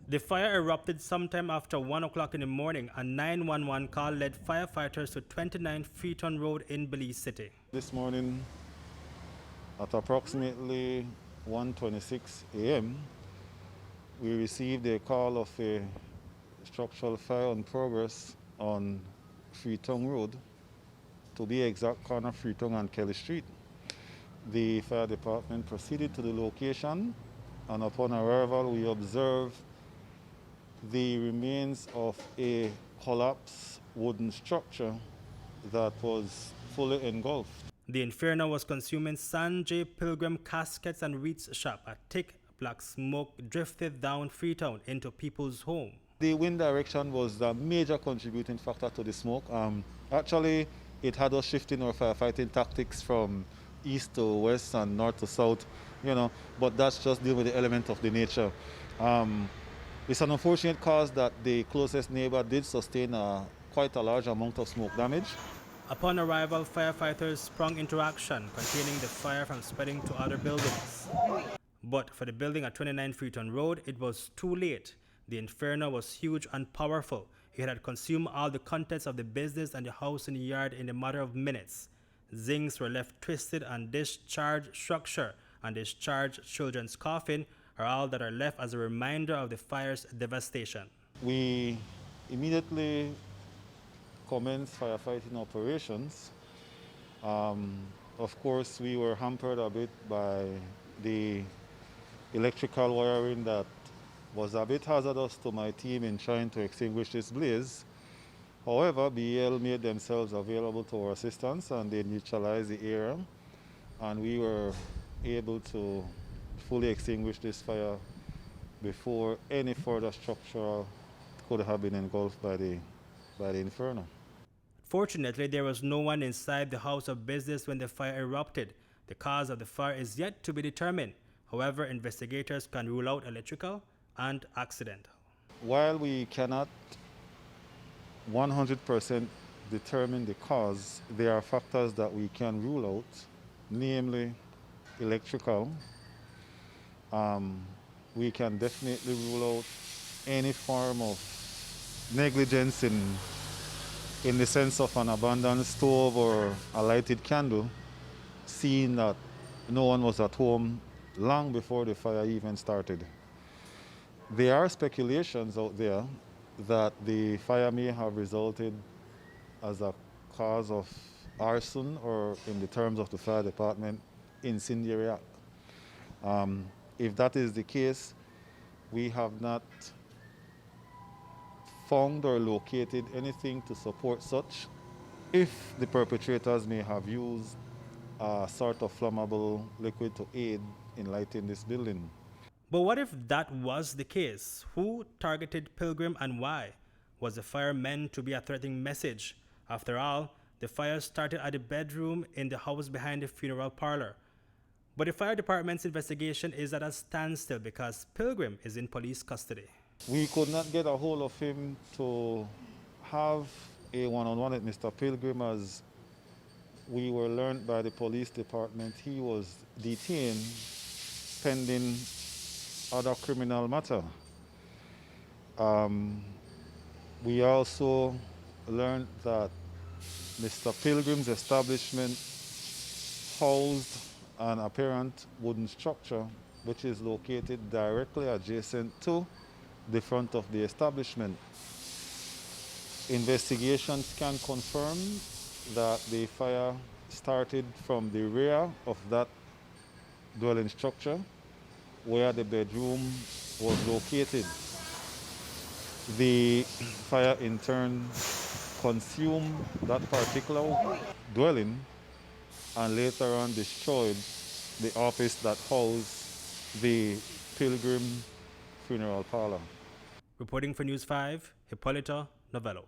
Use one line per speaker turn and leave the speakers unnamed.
The fire erupted sometime after 1 o'clock in the morning. A 911 call led firefighters to 29 Freetown Road in Belize City.
This morning at approximately 1:26 a.m., we received a call of a structural fire in progress on Freetown Road, to be exact, corner Freetown and Kelly Street. The fire department proceeded to the location, and upon arrival we observed the remains of a collapsed wooden structure that was fully engulfed.
The inferno was consuming Sanjay, Pilgrim, Caskets and Wreaths shop. A thick black smoke drifted down Freetown into people's home.
The wind direction was the major contributing factor to the smoke. Actually, it had us shifting our firefighting tactics from east to west and north to south, but that's just dealing with the element of the nature. It's an unfortunate cause that the closest neighbor did sustain quite a large amount of smoke damage.
Upon arrival, firefighters sprung into action, containing the fire from spreading to other buildings. But for the building at 29 Freetown Road, it was too late. The inferno was huge and powerful. It had consumed all the contents of the business and the house in the yard in a matter of minutes. Zincs were left twisted, and discharged structure and discharged children's coffin are all that are left as a reminder of the fire's devastation.
We immediately commenced firefighting operations. Of course, we were hampered a bit by the electrical wiring that was a bit hazardous to my team in trying to extinguish this blaze. However, BL made themselves available to our assistance, and they neutralized the area, and we were able to fully extinguish this fire before any further structure could have been engulfed by the inferno.
Fortunately, there was no one inside the house of business when the fire erupted. The cause of the fire is yet to be determined. However, investigators can rule out electrical and accidental.
While we cannot 100% determine the cause, there are factors that we can rule out, namely electrical. We can definitely rule out any form of negligence in the sense of an abandoned stove or a lighted candle, seeing that no one was at home long before the fire even started. There are speculations out there that the fire may have resulted as a cause of arson, or in the terms of the fire department, incendiary act. If that is the case, we have not found or located anything to support such. If the perpetrators may have used a sort of flammable liquid to aid in lighting this building.
But what if that was the case? Who targeted Pilgrim and why? Was the fire meant to be a threatening message? After all, the fire started at the bedroom in the house behind the funeral parlor. But the fire department's investigation is at a standstill because Pilgrim is in police custody.
We could not get a hold of him to have a one-on-one with Mr. Pilgrim, as we were learned by the police department he was detained pending other criminal matter. We also learned that Mr. Pilgrim's establishment housed an apparent wooden structure which is located directly adjacent to the front of the establishment. Investigations can confirm that the fire started from the rear of that dwelling structure where the bedroom was located. The fire in turn consumed that particular dwelling and later on destroyed the office that housed the Pilgrim funeral parlor.
Reporting for News 5, Hipolito Novelo.